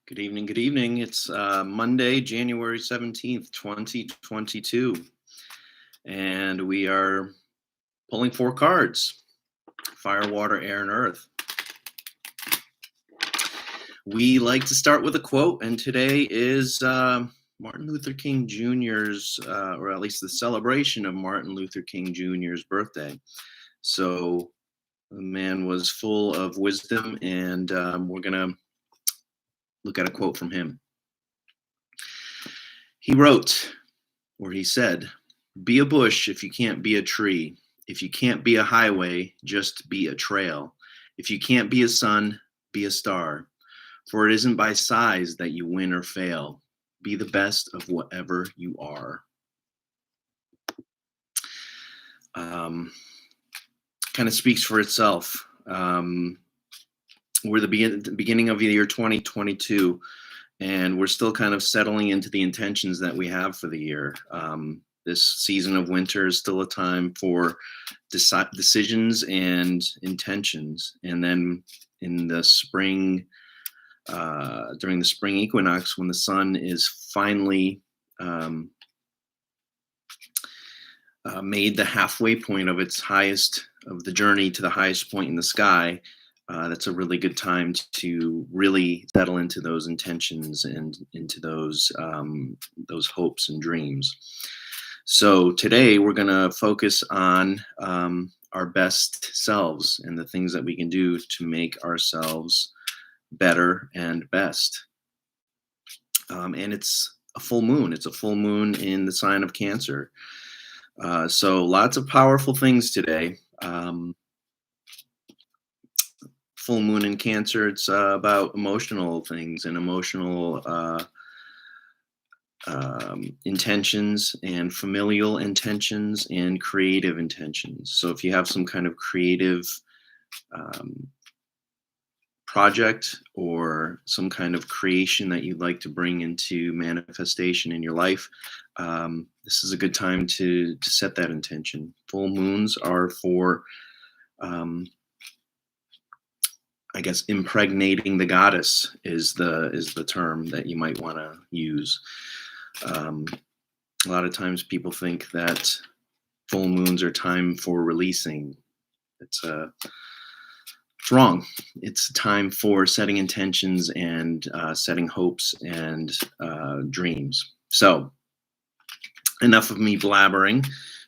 Good evening. Good evening. It's Monday, January 17th, 2022. And we are pulling four cards: fire, water, air, and earth. We like to start with a quote, and today is Martin Luther King Jr.'s, or at least the celebration of Martin Luther King Jr.'s birthday. So the man was full of wisdom, and we're going to look at a quote from him. He wrote, or he said, "Be a bush if you can't be a tree. If you can't be a highway, just be a trail. If you can't be a sun, be a star. For it isn't by size that you win or fail. Be the best of whatever you are." Kind of speaks for itself. We're the beginning of the year 2022, and we're still kind of settling into the intentions that we have for the year. This season of winter is still a time for decisions and intentions. And then in the spring, during the spring equinox, when the sun is finally made the halfway point of the journey to the highest point in the sky, that's a really good time to really settle into those intentions and into those hopes and dreams. So today we're going to focus on our best selves and the things that we can do to make ourselves better and best. And it's a full moon. It's a full moon in the sign of Cancer. So lots of powerful things today. Full moon in Cancer, it's about emotional things and emotional intentions and familial intentions and creative intentions. So if you have some kind of creative project or some kind of creation that you'd like to bring into manifestation in your life, this is a good time to set that intention. Full moons are for I guess impregnating the goddess is the term that you might want to use. A lot of times people think that full moons are time for releasing. It's wrong. It's time for setting intentions and setting hopes and dreams. So enough of me blabbering,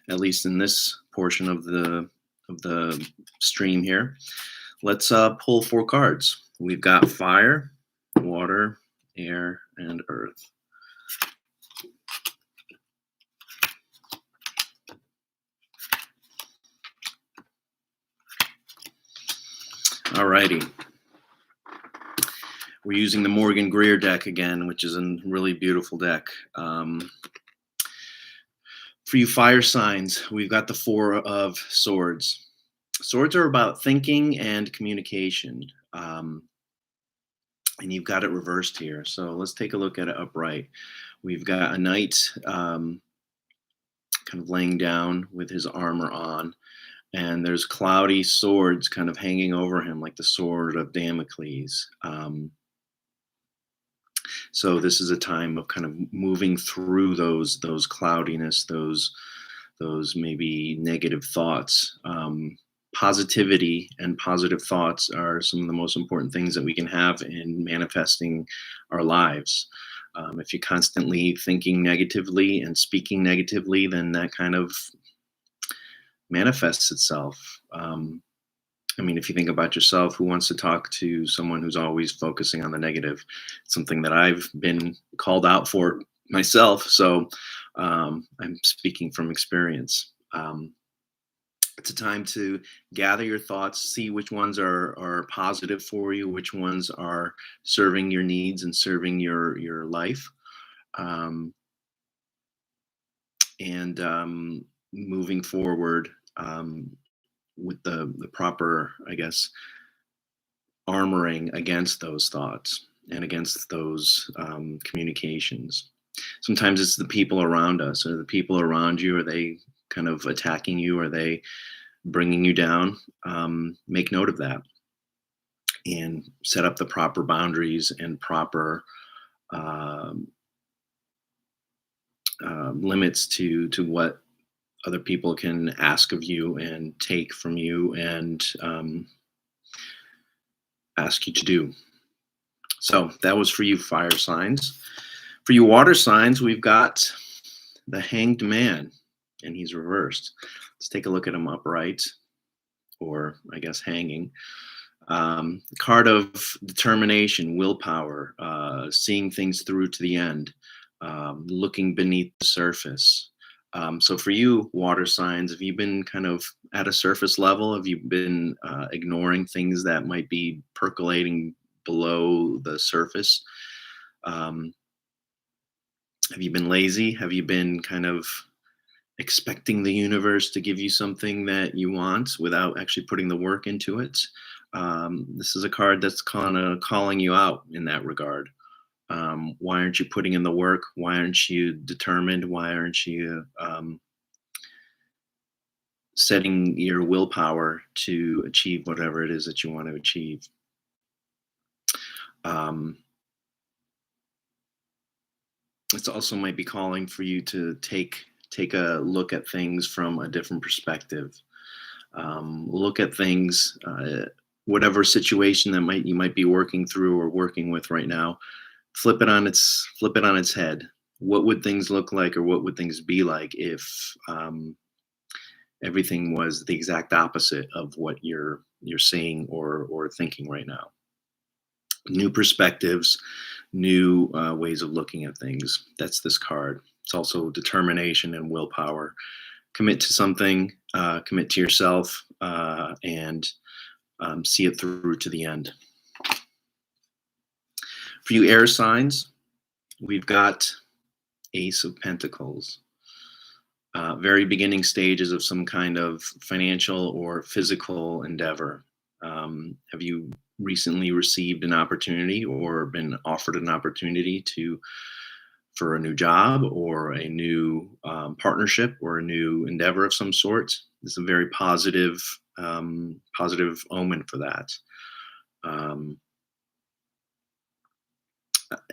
at least in this portion of the stream here. Let's pull four cards. We've got fire, water, air, and earth. Alrighty. We're using the Morgan Greer deck again, which is a really beautiful deck. For you fire signs, we've got the Four of Swords. Swords are about thinking and communication. And you've got it reversed here. So let's take a look at it upright. We've got a knight kind of laying down with his armor on. And there's cloudy swords kind of hanging over him, like the sword of Damocles. So this is a time of kind of moving through those cloudiness, those maybe negative thoughts. Positivity and positive thoughts are some of the most important things that we can have in manifesting our lives. If you're constantly thinking negatively and speaking negatively, then that kind of manifests itself. I mean, if you think about yourself, who wants to talk to someone who's always focusing on the negative? It's something that I've been called out for myself. So I'm speaking from experience. It's a time to gather your thoughts, see which ones are positive for you, which ones are serving your needs and serving your life. And moving forward with the proper, I guess, armoring against those thoughts and against those communications. Sometimes it's the people around us. Or the people around you, are they kind of attacking you? Are they bringing you down? Make note of that. and set up the proper boundaries and proper um, limits to what other people can ask of you and take from you and ask you to do. So that was for you, fire signs. For you, water signs, we've got the Hanged Man, and he's reversed. Let's take a look at him upright, or I guess hanging. Card of determination, willpower, seeing things through to the end, looking beneath the surface. So for you, water signs, have you been kind of at a surface level? Have you been ignoring things that might be percolating below the surface? Um, have you been lazy? Have you been kind of expecting the universe to give you something that you want without actually putting the work into it? This is a card that's kind of calling you out in that regard. Why aren't you putting in the work? Why aren't you determined? Why aren't you setting your willpower to achieve whatever it is that you want to achieve? Um, it's also might be calling for you to take a look at things from a different perspective. Look at things, whatever situation that might you might be working through or working with right now. Flip it on its head. What would things look like, or what would things be like if everything was the exact opposite of what you're seeing or thinking right now? New perspectives, new ways of looking at things. That's this card. It's also determination and willpower. Commit to something, commit to yourself, and see it through to the end. For you air signs, we've got Ace of Pentacles. Very beginning stages of some kind of financial or physical endeavor. Have you recently received an opportunity or been offered an opportunity for a new job or a new partnership or a new endeavor of some sort? It's a very positive omen for that. Um,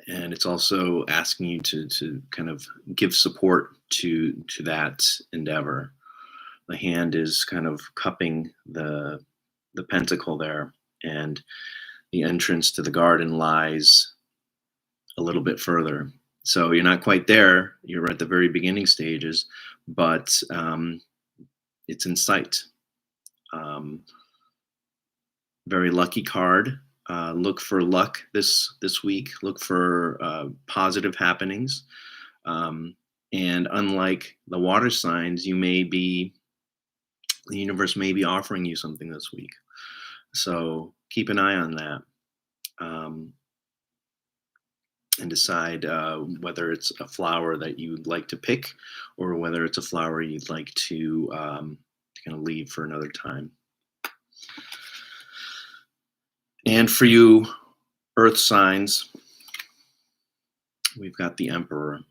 and it's also asking you to kind of give support to that endeavor. The hand is kind of cupping the pentacle there, and the entrance to the garden lies a little bit further. So you're not quite there. You're at the very beginning stages, but it's in sight. Um, Very lucky card. Look for luck this week. Look for positive happenings. And unlike the water signs, the universe may be offering you something this week. So keep an eye on that. And decide whether it's a flower that you'd like to pick or whether it's a flower you'd like to kind of leave for another time. And for you earth signs, we've got the emperor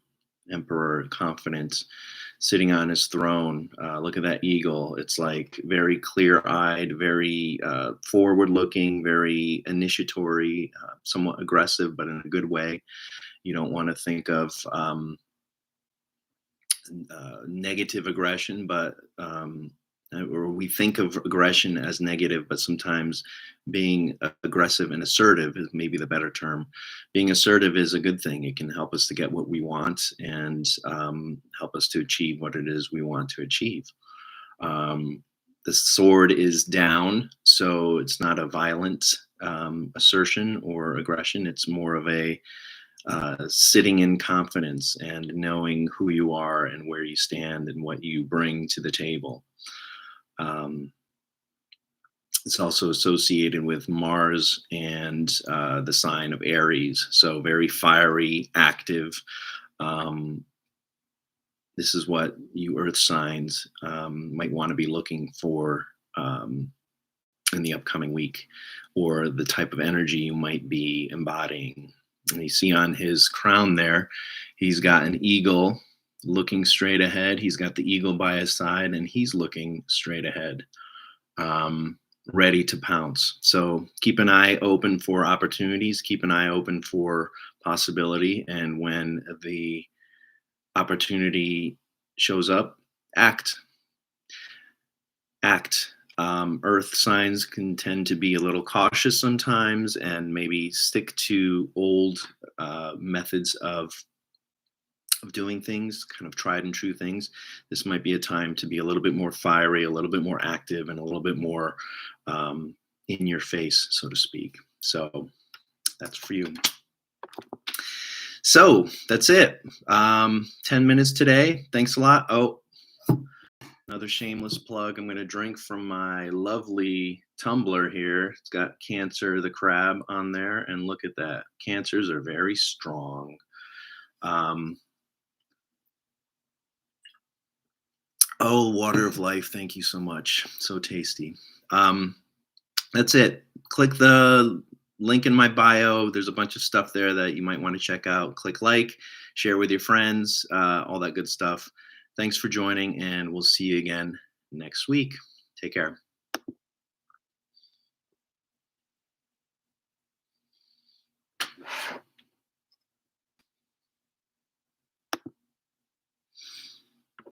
confident, sitting on his throne. Look at that eagle. It's like very clear-eyed, very forward-looking, very initiatory, somewhat aggressive, but in a good way. You don't want to think of negative aggression, but or we think of aggression as negative, but sometimes being aggressive and assertive is maybe the better term. Being assertive is a good thing. It can help us to get what we want and help us to achieve what it is we want to achieve. The sword is down, so it's not a violent assertion or aggression. It's more of a sitting in confidence and knowing who you are and where you stand and what you bring to the table. It's also associated with Mars and the sign of Aries, so very fiery, active. This is what you Earth signs might want to be looking for in the upcoming week, or the type of energy you might be embodying. And you see on his crown there, he's got an eagle looking straight ahead. He's got the eagle by his side, and he's looking straight ahead. ready to pounce. So keep an eye open for opportunities, keep an eye open for possibility. And when the opportunity shows up, act. Act. Earth signs can tend to be a little cautious sometimes and maybe stick to old methods of doing things, kind of tried and true things. This might be a time to be a little bit more fiery, a little bit more active, and a little bit more in your face, so to speak. So that's for you. So that's it. 10 minutes today. Thanks a lot. Oh, another shameless plug. I'm going to drink from my lovely tumbler here. It's got Cancer the crab on there. And look at that. Cancers are very strong. Oh, water of life. Thank you so much. So tasty. That's it. Click the link in my bio. There's a bunch of stuff there that you might want to check out. Click like, share with your friends, all that good stuff. Thanks for joining, and we'll see you again next week. Take care.